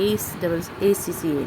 ACCA।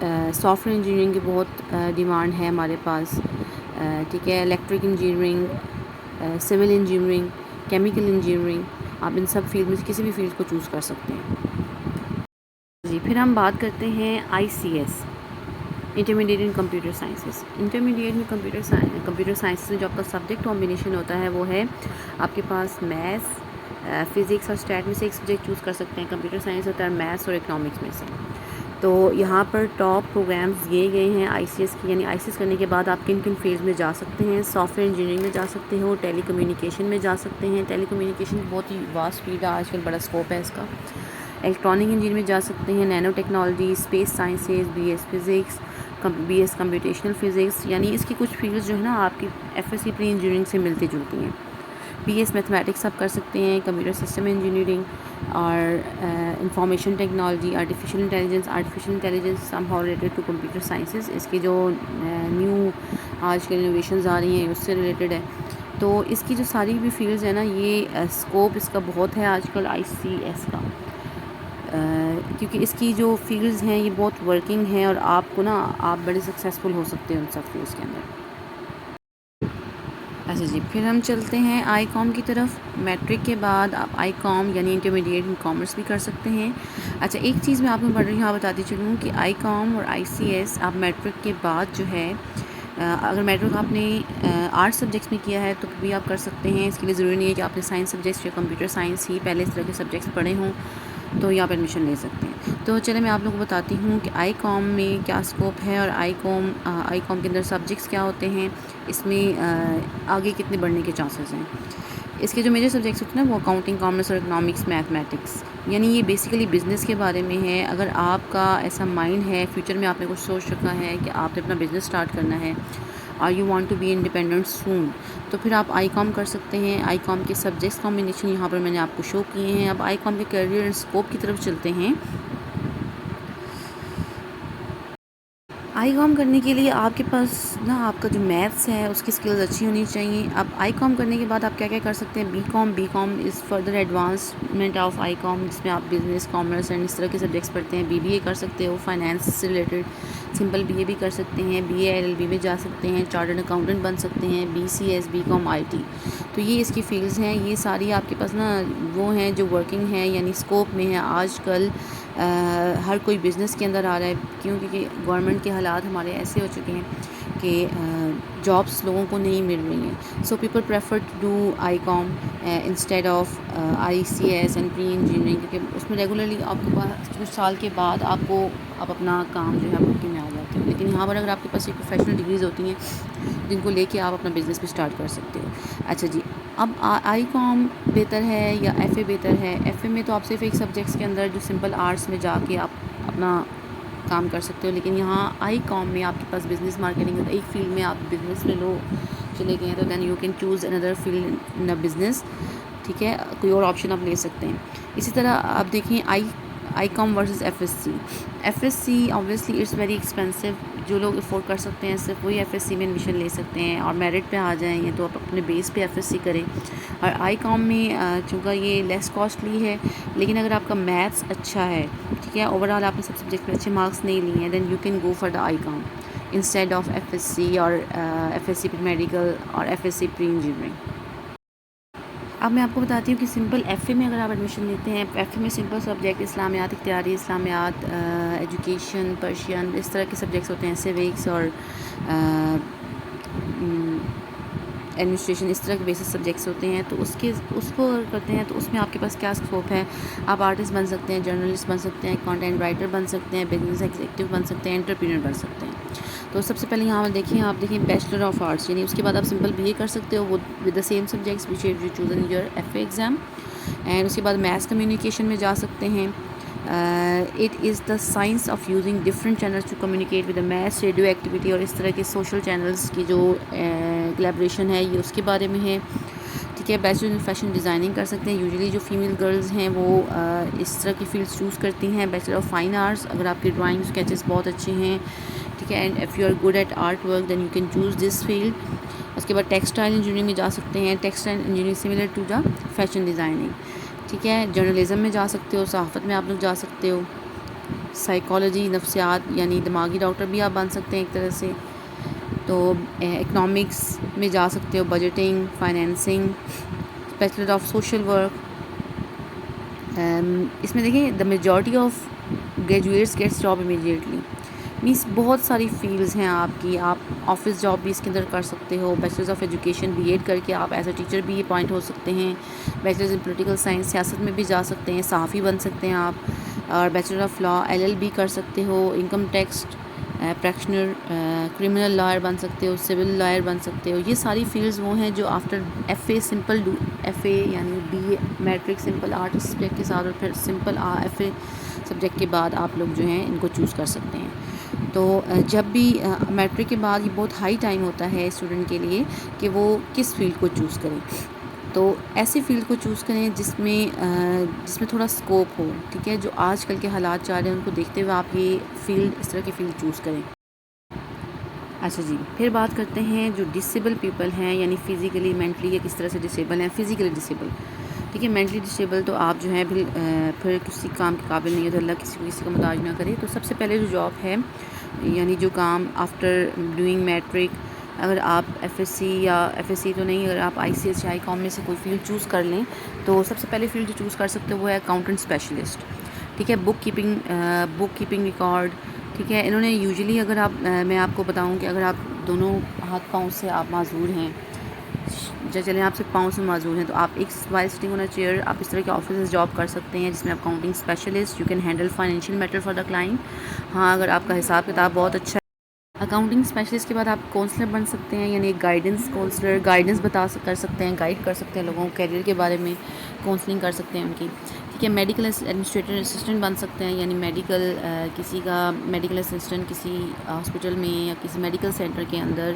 Soft ware engineering کی بہت demand ہے ہمارے پاس، ٹھیک ہے، electric engineering, civil engineering, chemical engineering, آپ ان سب فیلڈ میں کسی بھی فیلڈ کو چوز کر سکتے ہیں جی۔ پھر ہم بات کرتے ہیں I C S, intermediate in computer sciences. انٹرمیڈیٹ میں کمپیوٹر سائنسز میں جو آپ کا سبجیکٹ کمبینیشن ہوتا ہے وہ ہے آپ کے پاس میتھس، فزکس اور اسٹیٹ میں سے ایک سبجیکٹ چوز کر سکتے ہیں، کمپیوٹر سائنس ہوتا ہے میتھس اور اکنامکس میں سے۔ تو یہاں پر ٹاپ پروگرامز دیے گئے ہیں آئی سی ایس کی، یعنی آئی سی ایس کرنے کے بعد آپ کن کن فیلڈ میں جا سکتے ہیں۔ سافٹ ویئر انجینئرنگ میں جا سکتے ہو، ٹیلی کمیونیکیشن میں جا سکتے ہیں، ٹیلی کمیونیکیشن بہت ہی واسٹ فیلڈ ہے، آج کل بڑا اسکوپ ہے اس کا۔ الیکٹرانک انجینئرنگ میں جا سکتے ہیں، Nano technology, space sciences, B S physics, B S computational physics, یعنی اس کی کچھ فیلڈز جو ہے نا آپ کی F S C pre engineering سے ملتی جلتی ہیں۔ بی ایس میتھمیٹکس آپ کر سکتے ہیں، کمپیوٹر سسٹم انجینئرنگ اور information technology, artificial intelligence somehow related to computer sciences, اس کی جو نیو آج کل انوویشنز آ رہی ہیں اس سے ریلیٹڈ ہے۔ تو اس کی جو ساری بھی فیلڈز ہیں نا، یہ اسکوپ اس کا بہت ہے آج کل آئی سی ایس کا، کیونکہ اس کی جو فیلڈز ہیں یہ بہت ورکنگ ہیں، اور آپ کو نا آپ بڑے سکسیزفل ہو سکتے ہیں ان سب فیلڈز کے اندر۔ اچھا جی، پھر ہم چلتے ہیں آئی کام کی طرف۔ میٹرک کے بعد آپ آئی کام یعنی انٹرمیڈیٹ ان کامرس بھی کر سکتے ہیں۔ اچھا، ایک چیز میں آپ کو پڑھ رہی ہوں، یہاں بتاتی چلوں کہ آئی کام اور آئی سی ایس آپ میٹرک کے بعد جو ہے، اگر میٹرک آپ نے آرٹ سبجیکٹس میں کیا ہے تو بھی آپ کر سکتے ہیں۔ اس کے لیے ضروری نہیں ہے کہ آپ نے سائنس سبجیکٹس یا کمپیوٹر سائنس ہی پہلے اس طرح کے سبجیکٹس پڑھے ہوں تو یہاں پہ ایڈمیشن لے سکتے ہیں۔ تو چلیں میں آپ لوگوں کو بتاتی ہوں کہ آئی کام میں کیا اسکوپ ہے، اور آئی کام کے اندر سبجیکٹس کیا ہوتے ہیں، اس میں آگے کتنے بڑھنے کے چانسز ہیں۔ اس کے جو میجر سبجیکٹس ہوتے ہیں نا وہ اکاؤنٹنگ، کامرس اور اکنامکس، میتھمیٹکس، یعنی یہ بیسیکلی بزنس کے بارے میں ہے۔ اگر آپ کا ایسا مائنڈ ہے، فیوچر میں آپ نے کچھ سوچ رکھا ہے کہ آپ نے اپنا بزنس اسٹارٹ کرنا ہے، اور you want to be independent soon, تو پھر آپ آئی کام کر سکتے ہیں۔ آئی کام کے سبجیکٹس کمبینیشن یہاں پر میں نے آپ کو شو کیے ہیں۔ اب آئی کام کے کیریئر اینڈ اسکوپ کی طرف چلتے ہیں۔ آئی کام کرنے کے لیے آپ کے پاس نا آپ کا جو میتھس ہے اس کی اسکلز اچھی ہونی چاہیے۔ اب آئی کام کرنے کے بعد آپ کیا کیا کر سکتے ہیں، B Com is further advancement of I Com, جس میں آپ بزنس، کامرس اینڈ اس طرح کے سبجیکٹس پڑھتے ہیں۔ بی اے کر سکتے ہو، فائنینس سے ریلیٹڈ سمپل بی اے بھی کر سکتے ہیں، B A L L B میں جا سکتے ہیں، چارٹرڈ اکاؤنٹنٹ بن سکتے ہیں، B C S, B com I T, تو یہ اس کی فیلڈز ہیں۔ یہ ساری آپ کے پاس نا وہ ہیں جو ورکنگ ہیں، یعنی اسکوپ میں ہیں۔ آج کل ہر کوئی بزنس کے اندر آ رہا ہے، کیونکہ گورنمنٹ کے حالات ہمارے ایسے ہو چکے ہیں کہ جابس لوگوں کو نہیں مل رہی ہیں۔ So people prefer to do I com instead of I C S and pre engineering, کیونکہ اس میں ریگولرلی آپ کے پاس کچھ سال کے بعد آپ اپنا کام جو ہے ممکن میں آ جاتے ہیں، لیکن یہاں پر اگر آپ کے پاس ایک پروفیشنل ڈگریز ہوتی ہیں جن کو لے کے آپ اپنا بزنس بھی اسٹارٹ کر سکتے ہو۔ اچھا جی، اب آئی کام بہتر ہے یا ایف اے بہتر ہے؟ ایف اے میں تو آپ صرف ایک سبجیکٹس کے اندر جو سمپل آرٹس میں جا کے آپ اپنا کام کر سکتے ہو، لیکن یہاں آئی کام میں آپ کے پاس بزنس مارکیٹنگ، ایک فیلڈ میں آپ بزنس میں لو چلے گئے ہیں تو دین یو کین چوز اندر فیلڈ ان بزنس، ٹھیک ہے، کوئی اور آپشن آپ لے سکتے ہیں۔ اسی طرح آپ دیکھیں I Com versus F S C. F S C obviously it's very expensive, جو لوگ افورڈ کر سکتے ہیں صرف وہی ایف ایس سی میں ایڈمیشن لے سکتے ہیں اور میرٹ پہ آ جائیں گے، تو آپ اپنے بیس پہ ایف ایس سی کریں۔ اور آئی کام میں چونکہ یہ لیس کاسٹلی ہے، لیکن اگر آپ کا میتھس اچھا ہے، ٹھیک ہے، اوور آل آپ نے سب سبجیکٹ میں اچھے مارکس نہیں لیے ہیں، then you can go for the I com instead of F S C, اور ایف ایس سی میڈیکل اور F S C pre engineering. اب میں آپ کو بتاتی ہوں کہ سمپل ایف اے میں اگر آپ ایڈمیشن لیتے ہیں، ایف اے میں سمپل سبجیکٹ اسلامیات، اختیاری اسلامیات، ایجوکیشن، پرشین، اس طرح کے سبجیکٹس ہوتے ہیں، سیوکس اور ایڈمنسٹریشن، اس طرح کے بیسک سبجیکٹس ہوتے ہیں۔ تو اس کو اگر کرتے ہیں تو اس میں آپ کے پاس کیا اسکوپ ہے، آپ آرٹسٹ بن سکتے ہیں، جرنلسٹ بن سکتے ہیں، کانٹینٹ رائٹر بن سکتے ہیں، بزنس ایگزیکٹو بن سکتے ہیں، انٹرپرینر بن سکتے ہیں۔ تو سب سے پہلے یہاں آپ دیکھیں بیچلر آف آرٹس، یعنی اس کے بعد آپ سمپل بی اے کر سکتے ہو with the same subjects which you choose in your F A exam, and اس کے بعد میتھس کمیونیکیشن میں جا سکتے ہیں۔ It is the science of using different channels to communicate with the maths, radio activity اور اس طرح کے سوشل چینلس کی جو کولیبریشن ہے یہ اس کے بارے میں ہے، ٹھیک ہے۔ بیچلر ان فیشن ڈیزائننگ کر سکتے ہیں، یوزلی جو فیمیل گرلز ہیں وہ اس طرح کی فیلڈس چوز کرتی ہیں۔ بیچلر آف فائن آرٹس، اگر آپ کے ڈرائنگ اسکیچز بہت اچھے ہیں، ٹھیک ہے، and if you are good at art work then you can choose this field. اس کے بعد ٹیکسٹائل انجینئرنگ میں جا سکتے ہیں، textile engineering similar to the fashion designing, ٹھیک ہے۔ جرنلزم میں جا سکتے ہو، صحافت میں آپ لوگ جا سکتے ہو، سائیکالوجی نفسیات یعنی دماغی ڈاکٹر بھی آپ بن سکتے ہیں ایک طرح سے. تو اکنامکس میں جا سکتے ہو, budgeting, financing, bachelor of social work. اس میں دیکھیں the majority of graduates gets job immediately. Means بہت ساری فیلڈز ہیں آپ کی. آپ آفس جاب بھی اس کے اندر کر سکتے ہو. Bachelors of education B Ed کر کے آپ ایز اے ٹیچر بھی اپوائنٹ ہو سکتے ہیں. بیچلرز ان پولیٹیکل سائنس سیاست میں بھی جا سکتے ہیں, صحافی بن سکتے ہیں آپ. اور بیچلر آف لاء LLB کر سکتے ہو. Income tax practitioner, criminal lawyer بن سکتے ہو, سول لائر بن سکتے ہو. یہ ساری فیلڈز وہ ہیں جو آفٹر FA سمپل FA یعنی BA matric simple arts subject کے ساتھ, اور پھر سمپل FA سبجیکٹ کے بعد آپ لوگ جو ہیں ان کو چوز کر سکتے ہیں. تو جب بھی میٹرک کے بعد یہ بہت ہائی ٹائم ہوتا ہے اسٹوڈنٹ کے لیے کہ وہ کس فیلڈ کو چوز کریں. تو ایسی فیلڈ کو چوز کریں جس میں تھوڑا اسکوپ ہو, ٹھیک ہے. جو آج کل کے حالات چاہ رہے ہیں ان کو دیکھتے ہوئے آپ یہ فیلڈ, اس طرح کی فیلڈ چوز کریں. اچھا جی, پھر بات کرتے ہیں جو ڈسیبل پیپل ہیں, یعنی فزیکلی مینٹلی یا کس طرح سے ڈسیبل ہیں. فزیکلی ڈسیبل, ٹھیک ہے. مینٹلی ڈسیبل تو آپ جو ہیں پھر کسی کام کے قابل نہیں ہے, تو اللہ کسی کا محتاج نہ کرے. تو سب سے پہلے جو جاب ہے, یعنی جو کام آفٹر ڈوئنگ میٹرک, اگر آپ FSC یا FSC تو نہیں, اگر آپ ICS یا ICOM میں سے کوئی فیلڈ چوز کر لیں, تو سب سے پہلے فیلڈ جو چوز کر سکتے ہو وہ ہے اکاؤنٹنٹ اسپیشلسٹ, ٹھیک ہے. بک کیپنگ ریکارڈ, ٹھیک ہے. انہوں نے یوزلی, اگر میں آپ کو بتاؤں کہ اگر آپ دونوں ہاتھ پاؤں سے آپ معذور ہیں, چلیں آپ صرف پاؤں سے معذور ہیں, تو آپ ایک while sitting on a chair آپ اس طرح کے آفس جاب کر سکتے ہیں جس میں accounting specialist, you can handle financial matter for the client. ہاں, اگر آپ کا حساب کتاب بہت اچھا ہے. اکاؤنٹنگ اسپیشلسٹ کے بعد آپ کونسلر بن سکتے ہیں, یعنی ایک گائیڈنس کونسلر, گائیڈنس کر سکتے ہیں, گائیڈ کر سکتے ہیں لوگوں کو کیریئر کے بارے میں, کونسلنگ کر سکتے ہیں ان کی, ٹھیک ہے. میڈیکل ایڈمنسٹریٹر اسسٹنٹ بن سکتے ہیں, یعنی کسی کا میڈیکل اسسٹنٹ کسی ہاسپٹل میں یا کسی میڈیکل سینٹر کے اندر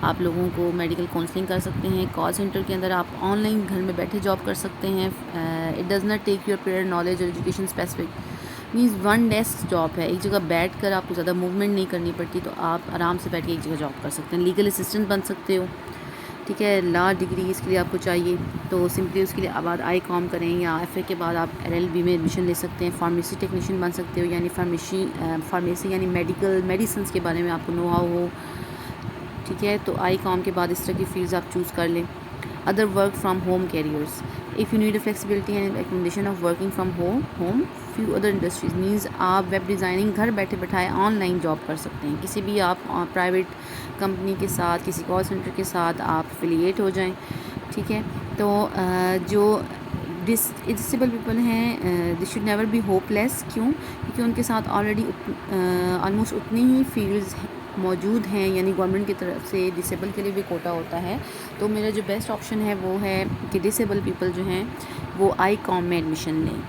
آپ لوگوں کو میڈیکل کونسلنگ کر سکتے ہیں. کال سینٹر کے اندر آپ آن لائن گھر میں بیٹھے جاب کر سکتے ہیں. It does not take your prior knowledge اور education specific, means one desk job ہے, ایک جگہ بیٹھ کر آپ کو زیادہ موومنٹ نہیں کرنی پڑتی, تو آپ آرام سے بیٹھ کے ایک جگہ جاب کر سکتے ہیں. لیگل اسسٹنٹ بن سکتے ہو, ٹھیک ہے. لا ڈگری اس کے لیے آپ کو چاہیے, تو سمپلی اس کے لیے بعد ICOM کریں, یا FA کے بعد آپ LLB میں ایڈمیشن لے سکتے ہیں. فارمیسی ٹیکنیشین بن سکتے ہو, یعنی فارمیسی یعنی میڈیسنس کے بارے میں آپ کو نو ہاؤ ہو, ٹھیک ہے. تو ICOM کے بعد اس طرح کی فیلڈز آپ چوز کر لیں. Other work from home careers, if you need a flexibility and accommodation of working from home, few other industries, means آپ ویب ڈیزائننگ گھر بیٹھے بٹھائے آن لائن جاب کر سکتے ہیں. کسی بھی آپ پرائیویٹ کمپنی کے ساتھ, کسی کال سینٹر کے ساتھ آپ افیلیٹ ہو جائیں, ٹھیک ہے. تو جو ڈسیبل پیپل ہیں, they should never be hopeless. کیوں؟ کیونکہ ان کے ساتھ آلریڈی آلموسٹ اتنی ہی فیلڈز موجود ہیں, یعنی گورنمنٹ کی طرف سے ڈسیبل کے لیے بھی کوٹا ہوتا ہے. تو میرا جو بیسٹ آپشن ہے وہ ہے کہ ڈسیبل پیپل جو ہیں وہ ICOM میں ایڈمیشن لیں,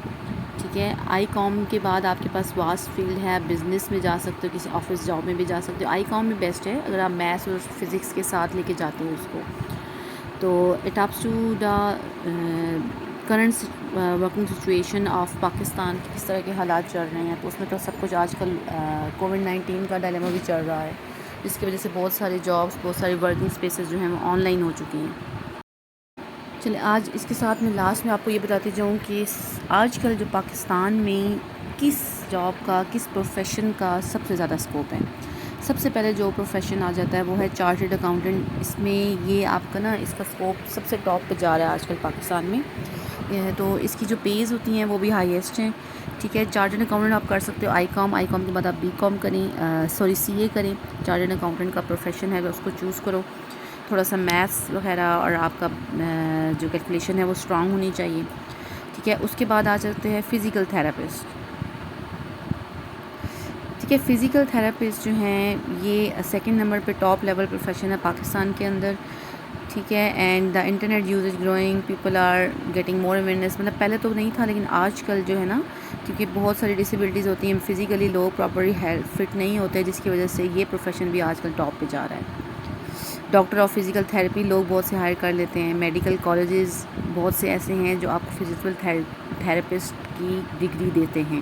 ٹھیک ہے. ICOM کے بعد آپ کے پاس واسٹ فیلڈ ہے, آپ بزنس میں جا سکتے ہو, کسی آفس جاب میں بھی جا سکتے ہو. ICOM میں بیسٹ ہے اگر آپ میتھس اور فزکس کے ساتھ لے کے جاتے ہو اس کو. تو it ups to the current working situation of Pakistan, کس طرح کے حالات چل رہے ہیں. تو اس میں تو سب کچھ آج کل COVID-19 کا ڈائلیما بھی چل رہا ہے, جس کی وجہ سے بہت سارے جابس, بہت ساری ورکنگ اسپیسز جو ہیں وہ آن لائن ہو چکی ہیں. چلیں آج اس کے ساتھ میں لاسٹ میں آپ کو یہ بتاتی جاؤں کہ آج کل جو پاکستان میں کس جاب کا, کس پروفیشن کا سب سے زیادہ اسکوپ ہے. سب سے پہلے جو پروفیشن آ جاتا ہے وہ ہے چارٹرڈ اکاؤنٹنٹ. اس میں یہ آپ کا اس کا اسکوپ سب سے ٹاپ پہ جا رہا ہے آج کل پاکستان میں. تو اس کی جو پیز ہوتی ہیں وہ بھی ہائیسٹ ہیں, ٹھیک ہے. چارٹرڈ اکاؤنٹنٹ آپ کر سکتے ہو ICOM کے بعد آپ BCom کریں, CA کریں. چارٹرڈ اکاؤنٹنٹ کا پروفیشن ہے اس کو چوز کرو. تھوڑا سا میتھس وغیرہ اور آپ کا جو کیلکولیشن ہے وہ اسٹرانگ ہونی چاہیے, ٹھیک ہے. اس کے بعد آ جاتے ہیں فزیکل تھراپسٹ, ٹھیک ہے. فزیکل تھراپسٹ جو ہیں یہ سیکنڈ نمبر پہ ٹاپ لیول پروفیشن ہے پاکستان کے اندر, ٹھیک ہے. And the internet use is growing, people are getting more awareness. مطلب پہلے تو نہیں تھا, لیکن آج کل جو ہے نا, کیونکہ بہت ساری ڈسیبلٹیز ہوتی ہیں, فزیکلی لوگ پراپرلی فٹ نہیں ہوتے, جس کی وجہ سے یہ پروفیشن بھی آج کل ٹاپ پہ جا رہا ہے. ڈاکٹر آف فزیکل تھیراپی لوگ بہت سے ہائر کر لیتے ہیں. میڈیکل کالجز بہت سے ایسے ہیں جو آپ کو فزیکل تھراپسٹ کی ڈگری دیتے ہیں.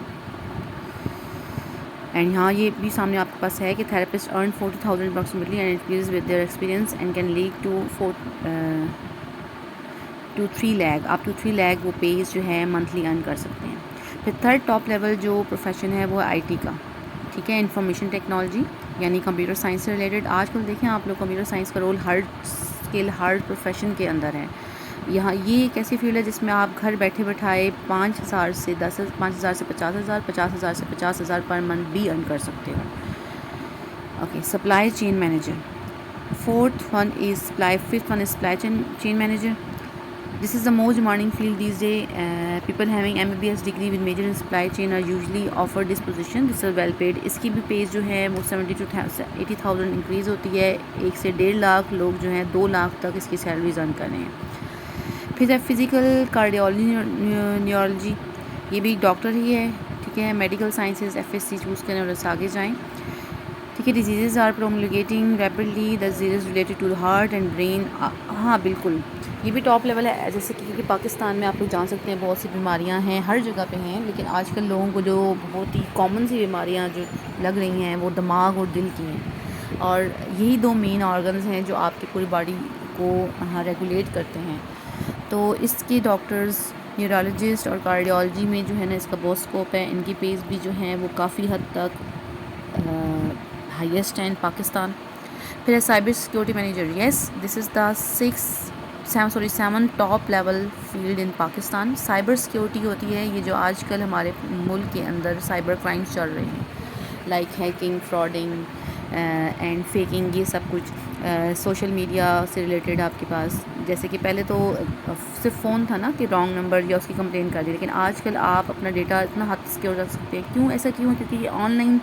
اینڈ یہاں یہ بھی سامنے آپ کے پاس ہے کہ therapist earn 40,000 approximately and increase with their experience and can lead to 3 lakh, up to 3 lakh وہ پیز جو ہے منتھلی ارن کر سکتے ہیں. پھر پھر تھرڈ ٹاپ لیول جو پروفیشن ہے وہ آئی ٹی کا، ٹھیک ہے، انفارمیشن ٹیکنالوجی یعنی کمپیوٹر سائنس سے ریلیٹڈ. آج کل دیکھیں آپ لوگ کمپیوٹر سائنس کا رول ہر اسکل ہر پروفیشن کے اندر ہے. یہاں یہ ایک ایسی فیلڈ ہے جس میں آپ گھر بیٹھے بٹھائے 5,000 سے 5,000 سے 50,000 50,000 سے 50,000 پر منتھ بھی ارن کر سکتے ہو. Okay, supply chain manager. Fifth one is supply chain manager. This is the most demanding field these days. People having MBBS degree with major in supply chain are usually offered this position. This is well paid. اس کی بھی Ps جو ہے وہ 70 to 80,000 increase ہوتی ہے. 1 سے 1.5 لاکھ لوگ جو ہیں 2 لاکھ تک اس کی سیلریز ارن کر رہے ہیں. پھر ہے فزیکل کارڈیولوجی نیورولوجی، یہ بھی ڈاکٹر ہی ہے، ٹھیک ہے. میڈیکل سائنسز FSC چوز کریں اور اس آگے جائیں. ٹھیک ہے. Diseases are promulgating rapidly, the disease related to heart and brain. ہاں بالکل، یہ بھی ٹاپ لیول ہے. جیسے کہ کیونکہ پاکستان میں آپ لوگ جان سکتے ہیں بہت سی بیماریاں ہیں، ہر جگہ پہ ہیں، لیکن آج کل لوگوں کو جو بہت ہی کامن سی بیماریاں جو لگ رہی ہیں وہ دماغ اور دل کی ہیں، اور یہی 2 مین آرگنز ہیں جو آپ کی پوری باڈی کو ریگولیٹ کرتے ہیں. تو اس کے ڈاکٹرز، نیورولوجسٹ اور کارڈیولوجی میں جو ہے نا اس کا بہت اسکوپ ہے. ان کی پیز بھی جو ہیں وہ کافی حد تک ہائیسٹ ہے ان پاکستان. پھر ہے سائبر سیکورٹی مینیجر. یس، دس از دا 7 ٹاپ لیول فیلڈ ان پاکستان. سائبر سیکورٹی ہوتی ہے یہ جو آج کل ہمارے ملک کے اندر سائبر کرائمز چل رہے ہیں، لائک ہیکنگ، فراڈنگ اینڈ فیکنگ، یہ سب کچھ سوشل میڈیا سے ریلیٹڈ. آپ کے پاس جیسے کہ پہلے تو صرف فون تھا نا کہ رانگ نمبر یا اس کی کمپلین کر دی، لیکن آج کل آپ اپنا ڈیٹا اتنا حد سیکیور رکھ سکتے ہیں. کیوں ایسا کیوں ہے؟ کیونکہ یہ آن لائن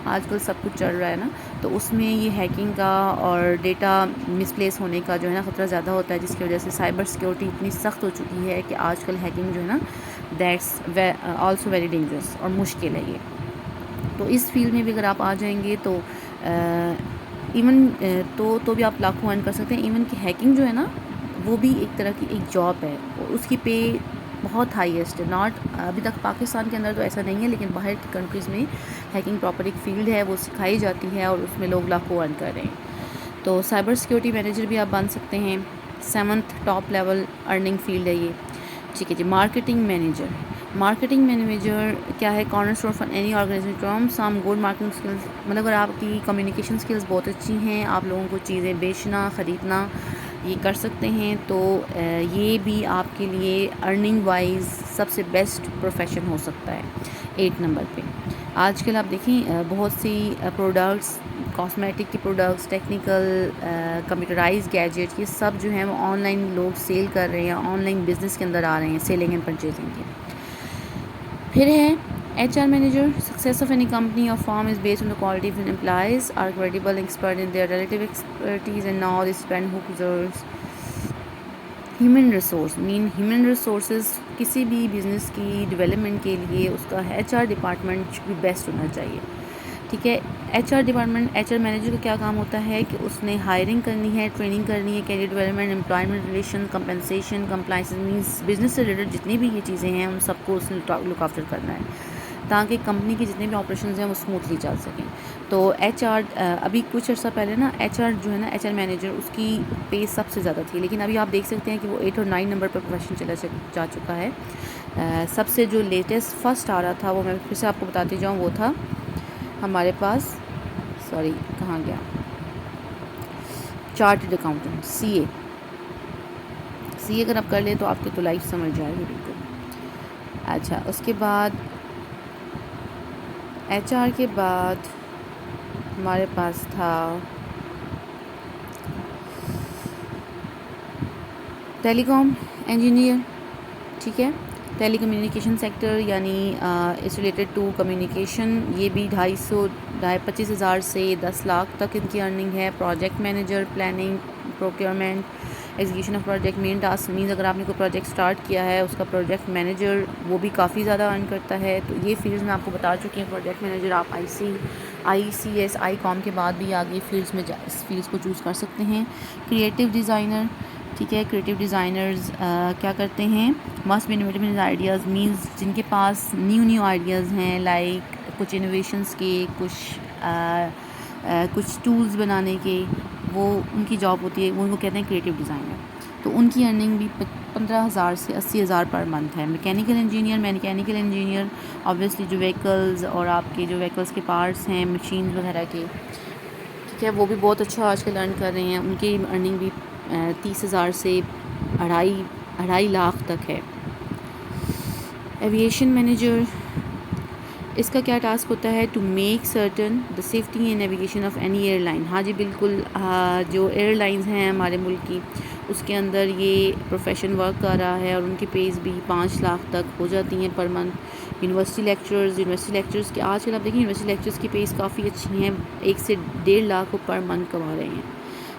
آج کل سب کچھ چل رہا ہے نا، تو اس میں یہ ہیکنگ کا اور ڈیٹا مس پلیس ہونے کا جو ہے نا خطرہ زیادہ ہوتا ہے، جس کی وجہ سے سائبر سیکورٹی اتنی سخت ہو چکی ہے کہ آج کل ہیکنگ جو ہے نا دیٹس آلسو ویری ڈینجرس اور مشکل ہے یہ. تو اس فیلڈ میں بھی اگر آپ آ جائیں گے تو ایون تو بھی آپ لاکھوں ارن کر سکتے ہیں. ایون کہ ہیکنگ جو ہے نا وہ بھی ایک طرح کی ایک جاب ہے، اور اس کی پے بہت ہائیسٹ ہے. ابھی تک پاکستان کے اندر تو ایسا نہیں ہے، لیکن باہر کی کنٹریز میں ہیکنگ پراپر ایک فیلڈ ہے، وہ سکھائی جاتی ہے اور اس میں لوگ لاکھوں ارن کر رہے ہیں. تو سائبر سیکورٹی مینیجر بھی آپ بن سکتے ہیں. 7th top level earning field ہے یہ. ٹھیک ہے جی. مارکیٹنگ مینیجر کیا ہے؟ Cornerstone for any organization from some good marketing skills. مطلب اگر آپ کی کمیونیکیشن اسکلز بہت اچھی ہیں، آپ لوگوں کو چیزیں بیچنا خریدنا یہ کر سکتے ہیں، تو یہ بھی آپ کے لیے ارننگ وائز سب سے بیسٹ پروفیشن ہو سکتا ہے. 8 نمبر پہ آج کل آپ دیکھیں بہت سی پروڈکٹس، کاسمیٹک کی پروڈکٹس، ٹیکنیکل، کمپیوٹرائز گیجٹ، یہ سب جو ہیں وہ آن لائن لوگ سیل کر رہے ہیں، آن لائن بزنس کے اندر آ رہے ہیں، سیلنگ اینڈ پرچیزنگ کے. پھر ہے HR manager. Success of any company اور firm is based on the quality of employees are credible expert in their relative expertise and now this depend who preserves. Human resources کسی بھی business کی development کے لیے اس کا HR department بھی best ہونا چاہیے. ٹھیک ہے. HR مینیجر کا کیا کام ہوتا ہے کہ اس نے ہائرنگ کرنی ہے، ٹریننگ کرنی ہے، career development, employment relation, compensation, compliance, means business سے ریلیٹڈ جتنی بھی یہ چیزیں ہیں ان سب کو اس نے لک آفٹر کرنا ہے، تاکہ کمپنی کی جتنے بھی آپریشنز ہیں وہ اسموتھلی چل سکیں. تو ابھی کچھ عرصہ پہلے نا جو ہے نا HR مینیجر اس کی پے سب سے زیادہ تھی، لیکن ابھی آپ دیکھ سکتے ہیں کہ وہ 8 اور 9 نمبر پر پروفیشن چلا جا چکا ہے. سب سے جو لیٹسٹ فرسٹ آ رہا تھا وہ میں پھر سے آپ کو بتاتی جاؤں، وہ تھا ہمارے پاس کہاں گیا، چارٹرڈ اکاؤنٹنٹ، CA اگر آپ کر لیں تو آپ کو تو لائف سمجھ جائے گی بالکل. اچھا، اس کے بعد HR کے بعد ہمارے پاس تھا ٹیلی کام انجینئر. ٹھیک ہے. ٹیلی کمیونیکیشن سیکٹر یعنی اس ریلیٹڈ ٹو کمیونیکیشن، یہ بھی 25,000 سے 10 لاکھ تک ان کی ارننگ ہے. Project manager, planning, procurement, execution of project, main task means اگر آپ نے کوئی پروجیکٹ اسٹارٹ کیا ہے اس کا پروجیکٹ مینیجر وہ بھی کافی زیادہ ارن کرتا ہے. تو یہ فیلڈز میں آپ کو بتا چکی ہیں. پروجیکٹ مینیجر آپ ICS آئی کام کے بعد بھی آگے فیلڈز میں اس فیلڈز کو چوز کر سکتے ہیں. Creative designer. ٹھیک ہے. کریٹیو ڈیزائنرز کیا کرتے ہیں؟ Must be innovative ideas, means جن کے پاس نیو آئیڈیاز ہیں، لائک کچھ انوویشنس کے، کچھ ٹولز بنانے کے، وہ ان کی جاب ہوتی ہے، وہ کہتے ہیں کریٹیو ڈیزائنر. تو ان کی ارننگ بھی 15,000 سے 80,000 پر منتھ ہے. میکینیکل انجینئر آبویسلی جو وہیکلز اور آپ کے جو وہیکلس کے پارٹس ہیں مشین وغیرہ کے، ٹھیک ہے، وہ بھی بہت اچھا آج کل ارن کر رہے ہیں. ان کی ارننگ بھی 30,000 سے 2.5 لاکھ تک ہے. ایویشن مینیجر، اس کا کیا ٹاسک ہوتا ہے؟ To make certain the safety and navigation of any airline. ہاں جی بالکل، جو ایئر لائنز ہیں ہمارے ملک کی، اس کے اندر یہ پروفیشن ورک کر رہا ہے اور ان کی پیز بھی 5 لاکھ تک ہو جاتی ہیں پر منتھ. یونیورسٹی لیکچرز کے آج کل آپ دیکھیں یونیورسٹی لیکچرز کی پیز کافی اچھی ہیں، 1 سے 1.5 لاکھ پر منتھ کما رہے ہیں.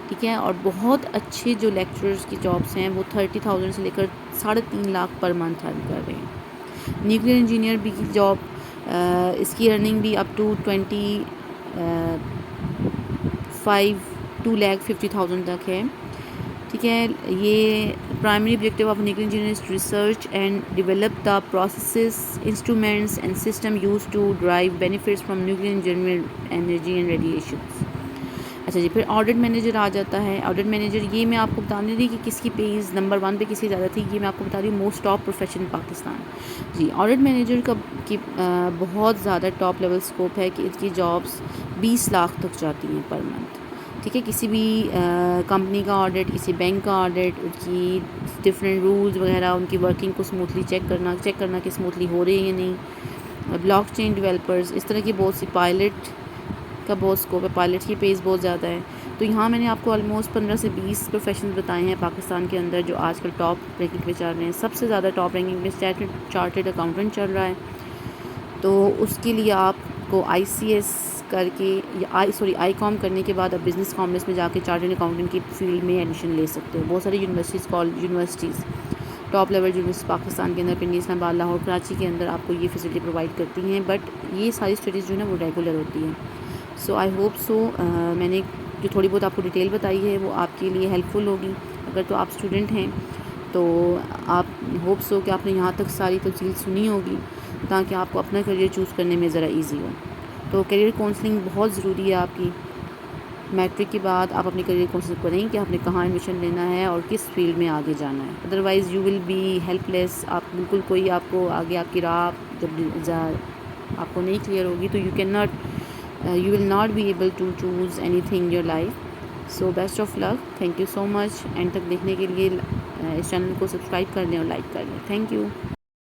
ٹھیک ہے، اور بہت اچھے جو لیکچرز کی جابس ہیں وہ 30,000 سے لے کر 3.5 لاکھ پر منتھ ارن کر رہے ہیں. نیوکلیئر انجینئر بھی کی جاب، اس کی ارننگ بھی اپ ٹو 2,50,000 تک ہے. ٹھیک ہے، یہ primary objective of nuclear engineer research and develop the processes instruments and system use to drive benefits from nuclear engineering energy and radiations. اچھا جی، پھر آڈٹ مینیجر آ جاتا ہے. آڈٹ مینیجر یہ میں آپ کو بتا نہیں رہی کہ کس کی پیز نمبر 1 پہ کس کی زیادہ تھی، یہ میں آپ کو بتا رہی ہوں موسٹ ٹاپ پروفیشن پاکستان. جی، آڈٹ مینیجر کی بہت زیادہ ٹاپ لیول اسکوپ ہے کہ اس کی جابس 20 لاکھ تک جاتی ہیں پر منتھ. ٹھیک ہے، کسی بھی کمپنی کا آڈٹ، کسی بینک کا آڈٹ، ان کی ڈفرینٹ رولز وغیرہ، ان کی ورکنگ کو اسموتھلی چیک کرنا کہ اسموتھلی ہو رہی ہے یا نہیں. بلاک چین ڈیولپرز، اس طرح کی بہت سی، پائلٹ کا بہت اسکوپ ہے، پائلٹ کی پیز بہت زیادہ ہے. تو یہاں میں نے آپ کو آلموسٹ 15 سے 20 پروفیشنز بتائے ہیں پاکستان کے اندر جو آج کل ٹاپ رینکنگ پہ چل رہے ہیں. سب سے زیادہ ٹاپ رینکنگ پہ چارٹرڈ اکاؤنٹنٹ چل رہا ہے. تو اس کے لیے آپ کو ICS کر کے آئی کام کرنے کے بعد آپ بزنس کامرس میں جا کے چارٹرڈ اکاؤنٹنٹ کی فیلڈ میں ایڈمیشن لے سکتے ہو. بہت ساری universities top level university Pakistan کے اندر، پنڈی، اسلام آباد، لاہور، کراچی کے اندر آپ کو یہ فیسلٹی پرووائڈ کرتی ہیں. بٹ یہ ساری اسٹڈیز جو ہے نا وہ ریگولر ہوتی ہیں. سو آئی ہوپ سو میں نے جو تھوڑی بہت آپ کو ڈیٹیل بتائی ہے وہ آپ کے لیے ہیلپ فل ہوگی. اگر تو آپ اسٹوڈنٹ ہیں تو آپ ہوپ سو کہ آپ نے یہاں تک ساری تفصیل سنی ہوگی تاکہ آپ کو اپنا کریئر چوز کرنے میں ذرا ایزی ہو. تو کریئر کاؤنسلنگ بہت ضروری ہے آپ کی. میٹرک کے بعد آپ اپنی کریئر کاؤنسلنگ کریں کہ آپ نے کہاں ایڈمیشن لینا ہے اور کس فیلڈ میں آگے جانا ہے. Otherwise you will be helpless. آپ بالکل کوئی آپ کو آگے آپ کی راہ جب آپ کو نہیں کلیئر ہوگی تو you will not be able to choose anything in your life. So best of luck. Thank you so much. And تک دیکھنے کے لیے اس چینل کو سبسکرائب کر لیں اور لائک کر لیں. Thank you.